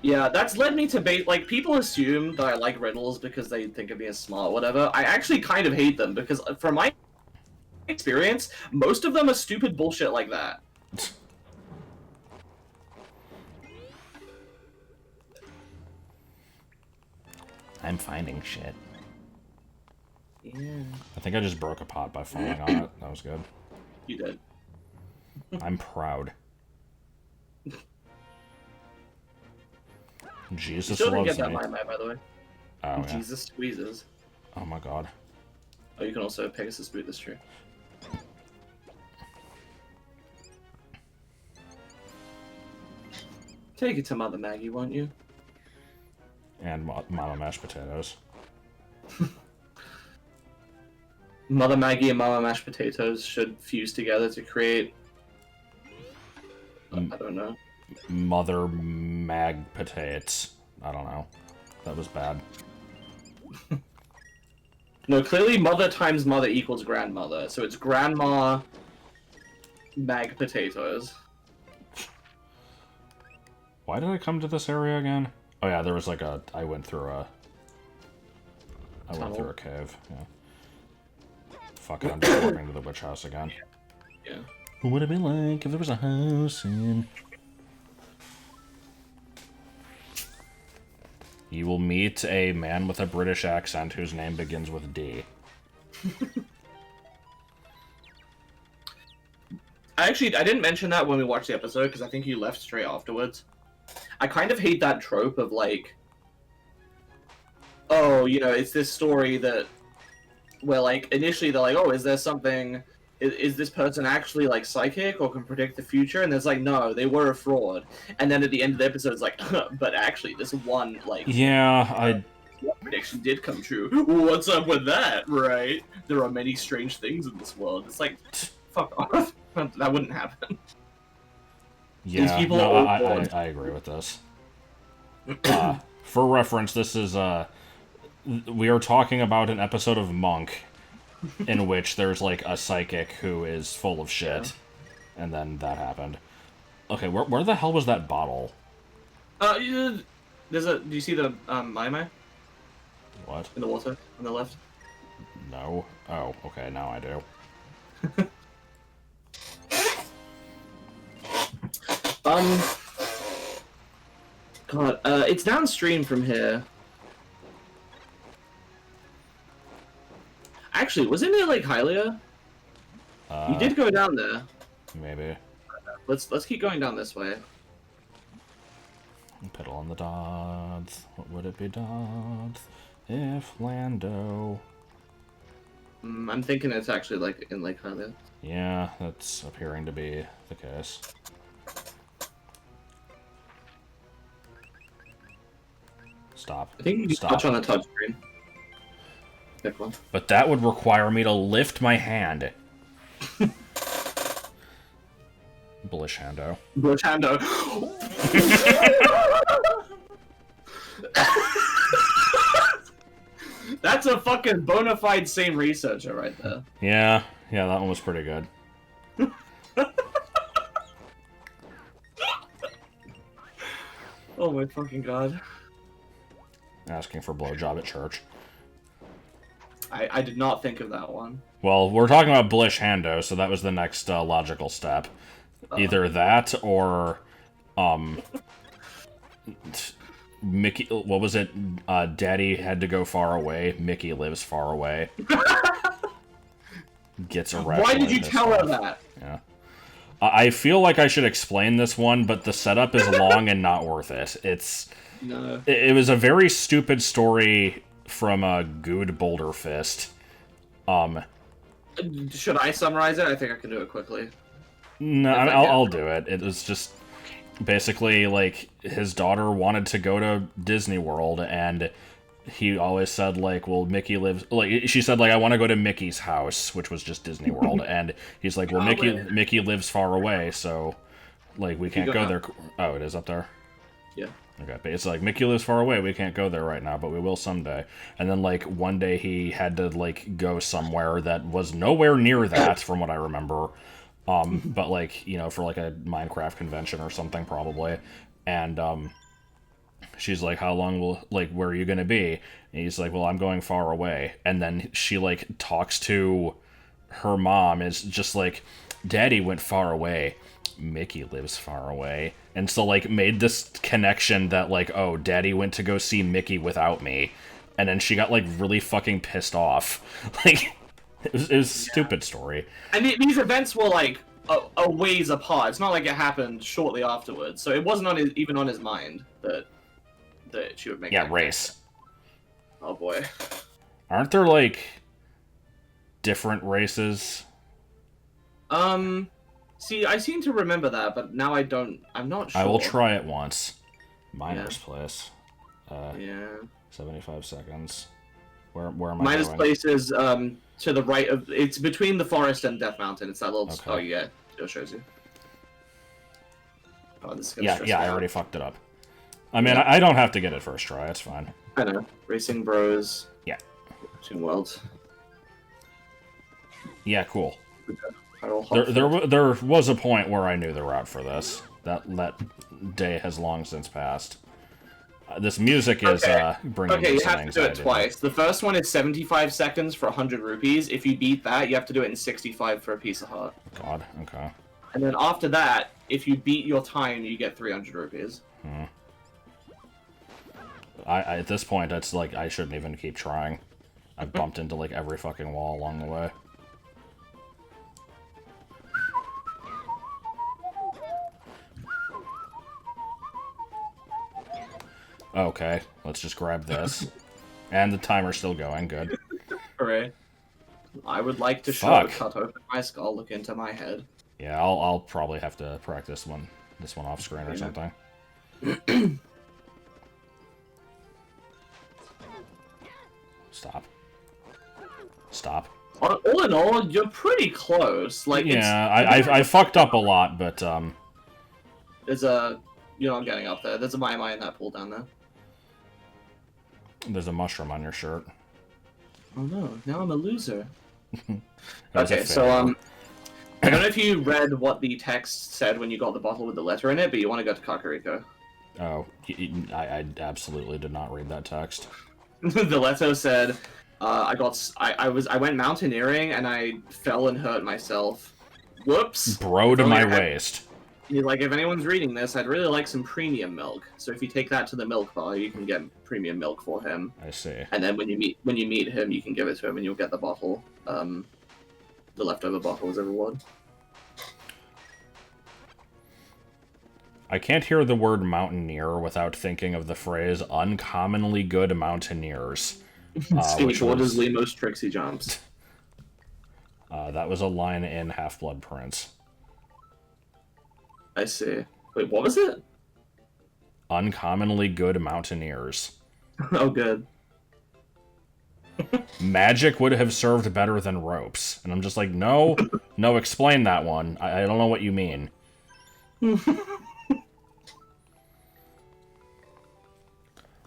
Yeah, that's led me to like, people assume that I like riddles because they think of me as smart, whatever. I actually kind of hate them because, from my experience, most of them are stupid bullshit like that. I'm finding shit. Yeah. I think I just broke a pot by falling on it. That was good. You did. I'm proud. Jesus you still didn't loves get that me. line by the way. Oh, yeah. Jesus squeezes. Oh my god. Oh, you can also Pegasus boot this tree. Take it to Mother Maggie, won't you? And Mama Mashed Potatoes. Mother Maggie and Mama Mashed Potatoes should fuse together to create... I don't know. Mother Mag Potatoes. I don't know. That was bad. No, clearly mother times mother equals grandmother, so it's Grandma Mag Potatoes. Why did I come to this area again? Oh yeah, there was like a... I went through a cave, yeah. Fuck it, I'm just walking to the witch house again. Yeah. What would it be like if there was a house in... You will meet a man with a British accent whose name begins with D. I didn't mention that when we watched the episode, because I think you left straight afterwards. I kind of hate that trope of, like... Oh, you know, it's this story that... Where, like, initially they're like, oh, is there something... Is this person actually, like, psychic or can predict the future? And there's like, no, they were a fraud. And then at the end of the episode, it's like, but actually, this one, like... Yeah, prediction did come true. What's up with that, right? There are many strange things in this world. It's like, fuck off. That wouldn't happen. Yeah, no, I agree with this. For reference, this is, we are talking about an episode of Monk in which there's, like, a psychic who is full of shit. Yeah. And then that happened. Okay, where the hell was that bottle? There's a... Do you see the, Mai? What? In the water, on the left? No. Oh, okay, now I do. God, it's downstream from here. Actually, wasn't it like Hylia? You did go down there. Maybe. Let's keep going down this way. Pedal on the dots. What would it be, dots? If Lando. I'm thinking it's actually like in Lake Hylia. Yeah, that's appearing to be the case. Stop. I think you can Stop. touch on the touchscreen. Pick one. But that would require me to lift my hand. Blish Hando. Blish Hando. That's a fucking bona fide same researcher right there. Yeah, that one was pretty good. Oh my fucking god. Asking for blowjob at church. I did not think of that one. Well, we're talking about Blish Hando, so that was the next logical step. Either that or, Mickey. What was it? Daddy had to go far away. Mickey lives far away. Gets arrested. Why did you tell her that? Yeah. I feel like I should explain this one, but the setup is long and not worth it. No. It was a very stupid story from a Good Boulder Fist. Should I summarize it? I think I can do it quickly. No, I'll do it. It was just basically like his daughter wanted to go to Disney World, and he always said like, well, Mickey lives, like, she said like, I want to go to Mickey's house, which was just Disney World, and he's like, well, Mickey lives far away, so like we can't go there. Oh, it is up there? Yeah. Okay, but it's like, Mickey lives far away, we can't go there right now, but we will someday. And then, like, one day he had to, like, go somewhere that was nowhere near that, from what I remember. But, like, you know, for, like, a Minecraft convention or something, probably. And, she's like, how long will, like, where are you gonna be? And he's like, well, I'm going far away. And then she, like, talks to her mom, is just like, Daddy went far away. Mickey lives far away. And so, like, made this connection that, like, oh, Daddy went to go see Mickey without me. And then she got, like, really fucking pissed off. Like, it was a stupid story. And these events were, like, a ways apart. It's not like it happened shortly afterwards. So it wasn't even on his mind that she would make that race. connection. Oh, boy. Aren't there, like, different races? See, I seem to remember that, but now I'm not sure. I will try it once. Miner's Place. Yeah. 75 seconds. Where am I Miner's going? Place is, to the right of... It's between the forest and Death Mountain. It's that little... Okay. Oh, yeah. It shows you. Oh, this is gonna stress yeah, me I out. already fucked it up. I mean, I don't have to get it first try. It's fine. I know. Racing Bros. Yeah. Two Worlds. Yeah, cool. Okay. There was a point where I knew the route for this. That day has long since passed. This music is bringing me you some have to do it anxiety. twice. The first one is 75 seconds for 100 rupees. If you beat that, you have to do it in 65 for a piece of heart. God, okay. And then after that, if you beat your time, you get 300 rupees. I at this point, it's like, I shouldn't even keep trying. I've bumped into, like, every fucking wall along the way. Okay, let's just grab this. And the timer's still going, good. Hooray. I would like to Fuck. cut open my skull, look into my head. Yeah, I'll probably have to practice this one off screen or something. Stop. Stop. All in all, you're pretty close. Like, Yeah, I fucked up a lot, but there's a... You're not getting up there. There's a Mai in that pool down there. there's a mushroom on your shirt. Oh no, now I'm a loser. That was a Okay, so, failure. I don't know if you read what the text said when you got the bottle with the letter in it, but you want to go to Kakariko. Oh, I absolutely did not read that text. The letter said, I went mountaineering and I fell and hurt myself. Whoops. Bro to my waist. Like, if anyone's reading this, I'd really like some premium milk. So if you take that to the milk bar, you can get premium milk for him. I see. And then when you meet him, you can give it to him, and you'll get the bottle, the leftover bottle as a reward. I can't hear the word mountaineer without thinking of the phrase uncommonly good mountaineers. Skateboarders Limo's Trixie Jumps. That was a line in Half-Blood Prince. I see. Wait, what was it? Uncommonly good mountaineers. Oh, good. Magic would have served better than ropes. And I'm just like, no, explain that one. I don't know what you mean.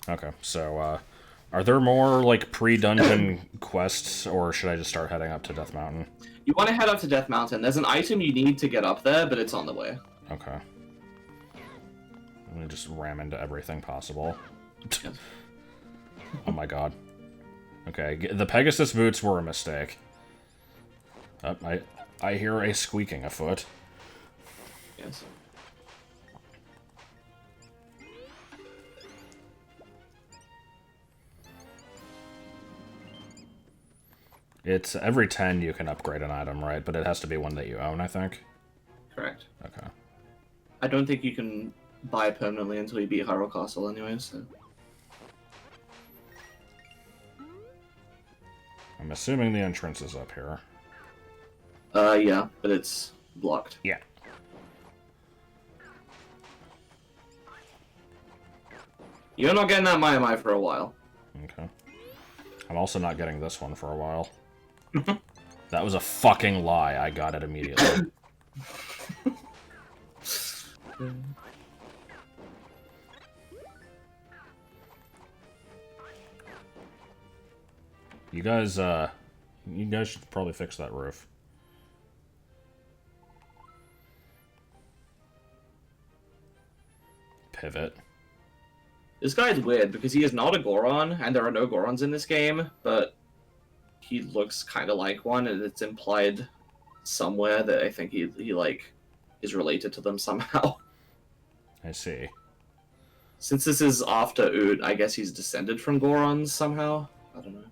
Okay, so, are there more, like, pre-dungeon quests, or should I just start heading up to Death Mountain? You want to head up to Death Mountain. There's an item you need to get up there, but it's on the way. Okay. I'm gonna just ram into everything possible. Yes. Oh my god. Okay, the Pegasus boots were a mistake. Oh, I hear a squeaking afoot. Yes. It's every 10 you can upgrade an item, right? But it has to be one that you own, I think? Correct. Okay. I don't think you can buy permanently until you beat Hyrule Castle anyway, so... I'm assuming the entrance is up here. Yeah, but it's blocked. Yeah. You're not getting that Mai for a while. Okay. I'm also not getting this one for a while. That was a fucking lie. I got it immediately. You guys should probably fix that roof. Pivot. This guy's weird because he is not a Goron, and there are no Gorons in this game, but he looks kind of like one, and it's implied somewhere that I think he like is related to them somehow. I see. Since this is after Oot, I guess he's descended from Gorons somehow. I don't know.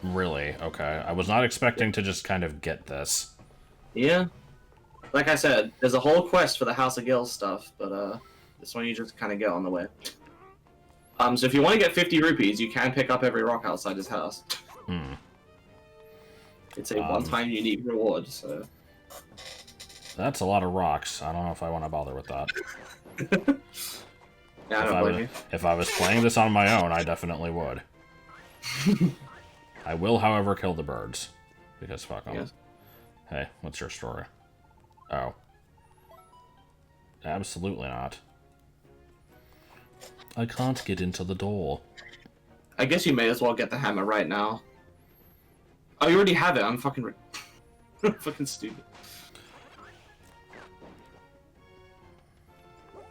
Really? Okay. I was not expecting to just kind of get this. Yeah. Like I said, there's a whole quest for the House of Gil stuff, but this one you just kind of get on the way. So if you want to get 50 rupees, you can pick up every rock outside his house. Hmm. It's a one-time unique reward, so... That's a lot of rocks. I don't know if I want to bother with that. Yeah, I don't blame you. If I was playing this on my own, I definitely would. I will, however, kill the birds. Because fuck them. Yes. Hey, what's your story? Oh. Absolutely not. I can't get into the door. I guess you may as well get the hammer right now. Oh, you already have it. I'm fucking... fucking stupid.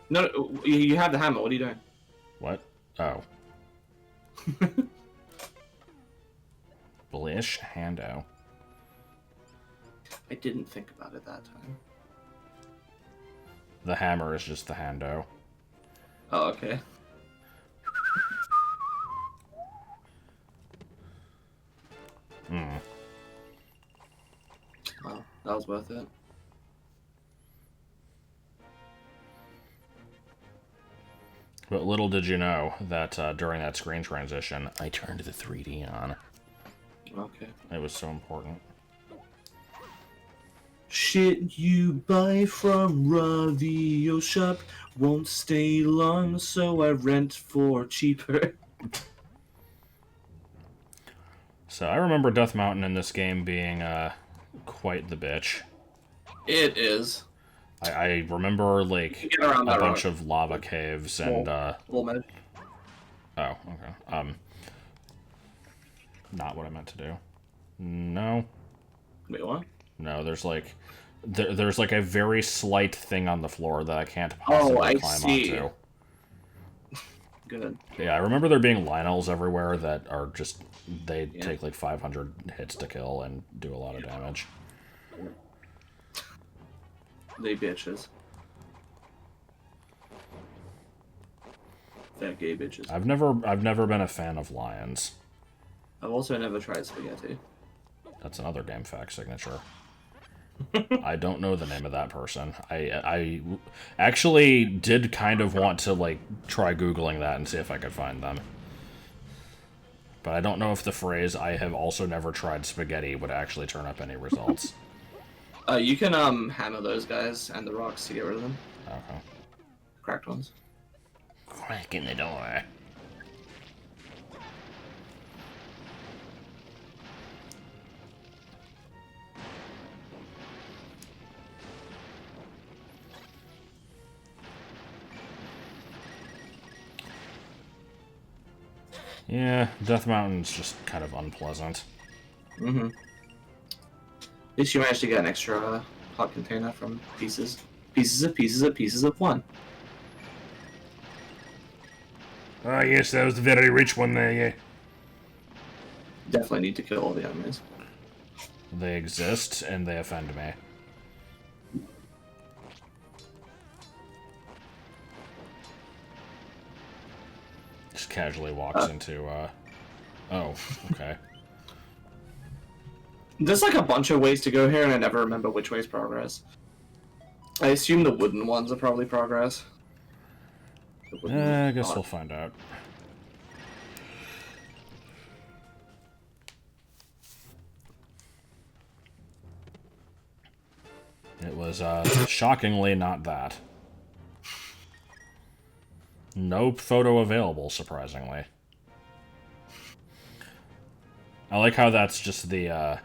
No, you have the hammer. What are you doing? What? Oh. Blish Hando. I didn't think about it that time. The hammer is just the Hando. Oh, okay. Hmm. Wow, that was worth it. But little did you know that during that screen transition, I turned the 3D on. Okay. It was so important. Shit you buy from Ravio shop won't stay long, so I rent for cheaper. So I remember Death Mountain in this game being quite the bitch. It is. I remember like a bunch of lava caves and oh, okay. Not what I meant to do. No. Wait, what? No, there's like there's like a very slight thing on the floor that I can't possibly climb onto. Good. Yeah, I remember there being Lionels everywhere that are just they take like 500 hits to kill and do a lot of damage. They bitches. Fat gay bitches. I've never been a fan of lions. I've also never tried spaghetti. That's another game fact signature. I don't know the name of that person. I actually did kind of want to like try Googling that and see if I could find them. But I don't know if the phrase "I have also never tried spaghetti" would actually turn up any results. You can hammer those guys and the rocks to get rid of them. Okay. Cracked ones. Crack in the door. Yeah, Death Mountain's just kind of unpleasant. Mm-hmm. At least you managed to get an extra hot container from pieces of one. Ah, yes, that was the very rich one there, yeah. Definitely need to kill all the enemies. They exist, and they offend me. Just casually walks into, Oh, okay. There's like a bunch of ways to go here, and I never remember which way's progress. I assume the wooden ones are probably progress. I guess we'll find out. It was, shockingly not that. No photo available, surprisingly. I like how that's just the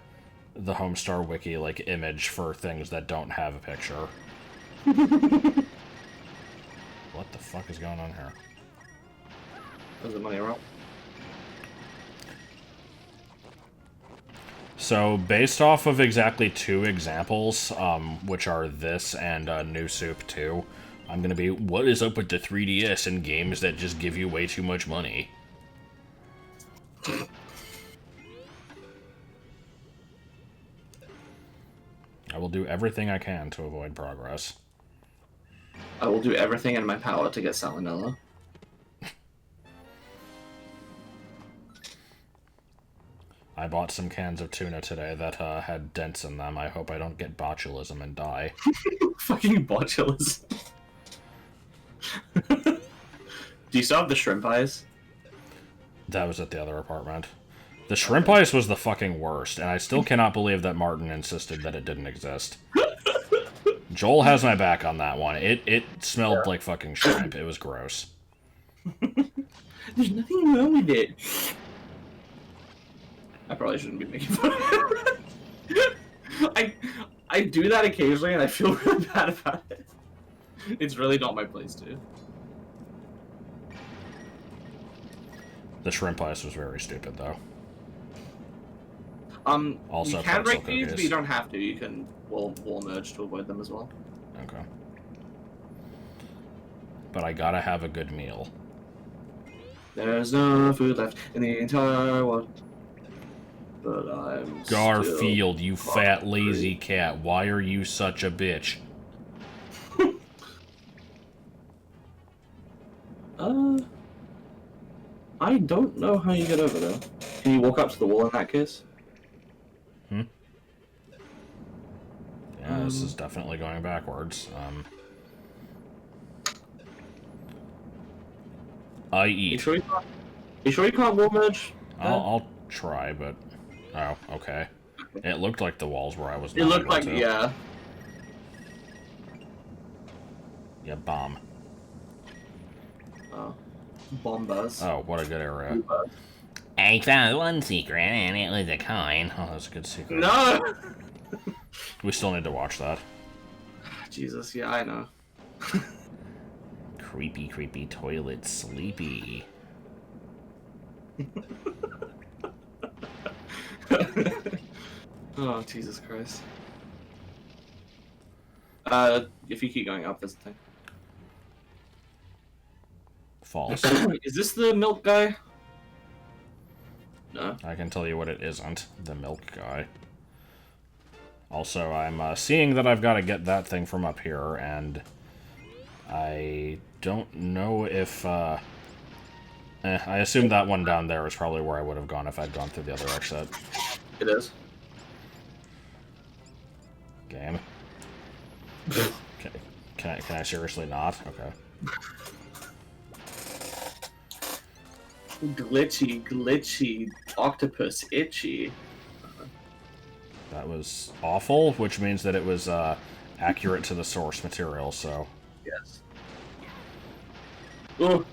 Homestar Wiki, like, image for things that don't have a picture. What the fuck is going on here? Is the money around? So, based off of exactly 2 examples, which are this and New Soup 2, I'm gonna be, what is up with the 3DS and games that just give you way too much money? I will do everything I can to avoid progress. I will do everything in my power to get salmonella. I bought some cans of tuna today that had dents in them. I hope I don't get botulism and die. Fucking botulism. Do you still have the shrimp eyes? That was at the other apartment. The shrimp ice was the fucking worst, and I still cannot believe that Martin insisted that it didn't exist. Joel has my back on that one. It smelled like fucking shrimp. It was gross. There's nothing wrong with it. I probably shouldn't be making fun of it. I do that occasionally, and I feel really bad about it. It's really not my place to. The shrimp ice was very stupid, though. Also, you can break these, but you don't have to. You can wall merge to avoid them as well. Okay. But I gotta have a good meal. There's no food left in the entire world. But I'm Garfield, you fat lazy cat, why are you such a bitch? I don't know how you get over there. Can you walk up to the wall in that case? Yeah, this is definitely going backwards. I eat. You sure you can't wall merge? I'll try, but... Oh, okay. It looked like the walls where I was not It looked able like, to. yeah. Yeah, bomb. Oh. Bombas. Oh, what a good area. Bombas. I found one secret, and it was a coin. Oh, that's a good secret. No! We still need to watch that. Jesus, yeah, I know. Creepy, creepy toilet, sleepy. Oh, Jesus Christ. If you keep going up, there's a thing. False. Is this the milk guy? No. I can tell you what it isn't. The milk guy. Also, I'm seeing that I've got to get that thing from up here, and I don't know if... I assume that one down there is probably where I would have gone if I'd gone through the other exit. It is. Game. Can I seriously not? Okay. Glitchy, octopus, itchy. That was awful, which means that it was accurate to the source material, so... Yes. Oh.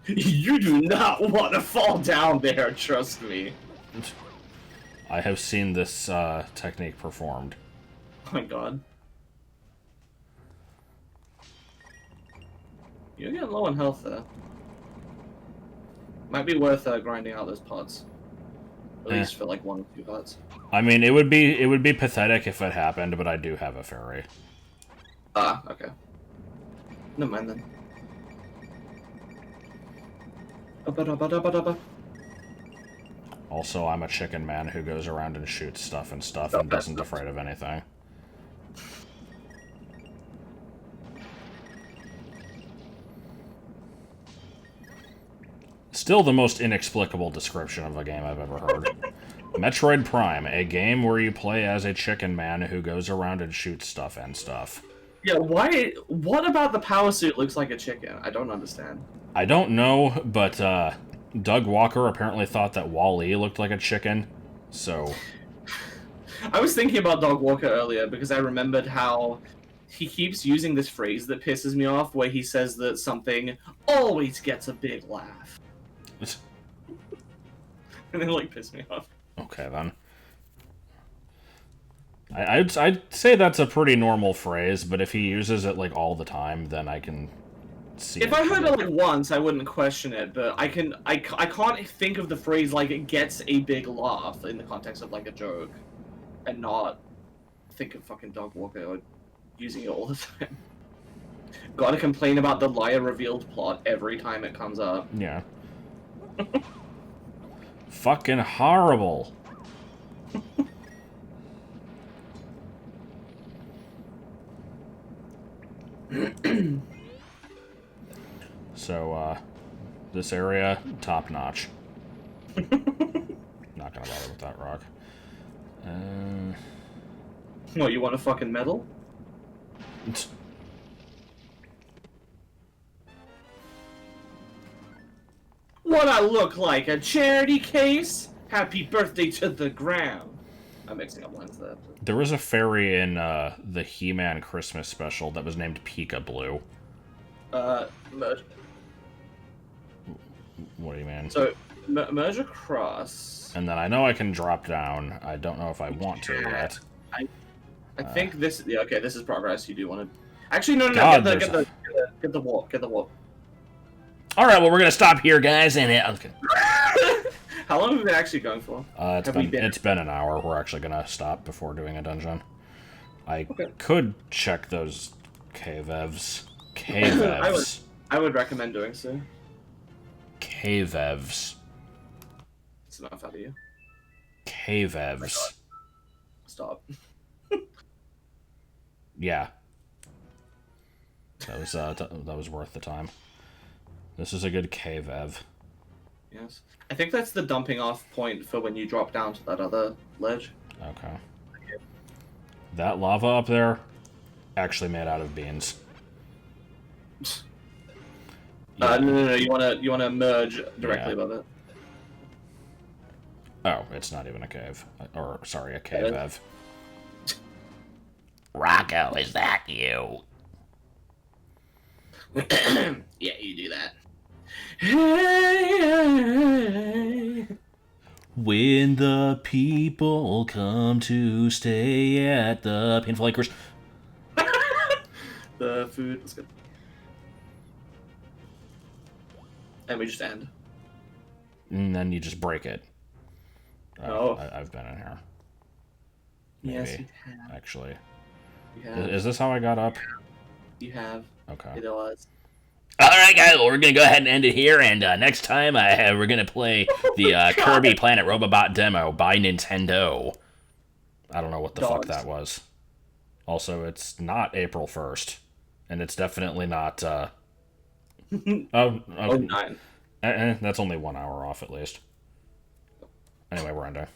You do not want to fall down there, trust me. I have seen this technique performed. Oh my god. You're getting low on health there. Might be worth grinding out those pods. At least for like 1 or 2 pods. I mean, it would be pathetic if it happened, but I do have a fairy. Ah, okay. Never mind then. Also, I'm a chicken man who goes around and shoots stuff and isn't afraid of anything. Still the most inexplicable description of a game I've ever heard. Metroid Prime, a game where you play as a chicken man who goes around and shoots stuff and stuff. Yeah, why? What about the power suit looks like a chicken? I don't understand. I don't know, but Doug Walker apparently thought that Wall-E looked like a chicken, so... I was thinking about Dog Walker earlier because I remembered how he keeps using this phrase that pisses me off, where he says that something always gets a big laugh. And it, like, pissed me off. Okay, then. I'd say that's a pretty normal phrase, but if he uses it, like, all the time, then I can see If I heard it, like, once, I wouldn't question it, but I can't think of the phrase, like, it gets a big laugh in the context of, like, a joke, and not think of fucking Dog Walker or using it all the time. Gotta complain about the liar revealed plot every time it comes up. Yeah. Fucking horrible. So, this area, top notch. Not gonna bother with that rock. What, you want a fucking medal? What I look like, a charity case? Happy birthday to the ground. I'm mixing up lines there. There was a fairy in the He-Man Christmas special that was named Pika Blue. Merge. What do you mean? So, merge across. And then I know I can drop down. I don't know if I want to yet. I think this. Yeah, okay, this is progress. You do want to. Actually, no. God, Get the warp. Get the warp. All right, well, we're gonna stop here, guys. And okay. How long have we been actually going for? It's been an hour. We're actually gonna stop before doing a dungeon. I could check those Cavevs. Cavevs. I would recommend doing so. Cavevs. It's enough out of you. Cavevs. Stop. Yeah. That was worth the time. This is a good Cavev. Yes. I think that's the dumping off point for when you drop down to that other ledge. Okay. That lava up there, actually made out of beans. Yeah. No. You wanna merge directly above it. Oh, it's not even a cave. Or, sorry, a Cavev. Rocco, is that you? Yeah, you do that. Hey. When the people come to stay at the Painful Acres. The food was good. And we just end. And then you just break it. Oh. I've been in here. Maybe. Yes, you have. Actually. You have. Is this how I got up? You have. Okay. It was. All right, guys. Well, we're gonna go ahead and end it here. And next time, we're gonna play the Kirby Planet Robobot demo by Nintendo. I don't know what the fuck that was. Also, it's not April 1st, and it's definitely not. Oh, 09. that's only 1 hour off at least. Anyway, we're ending.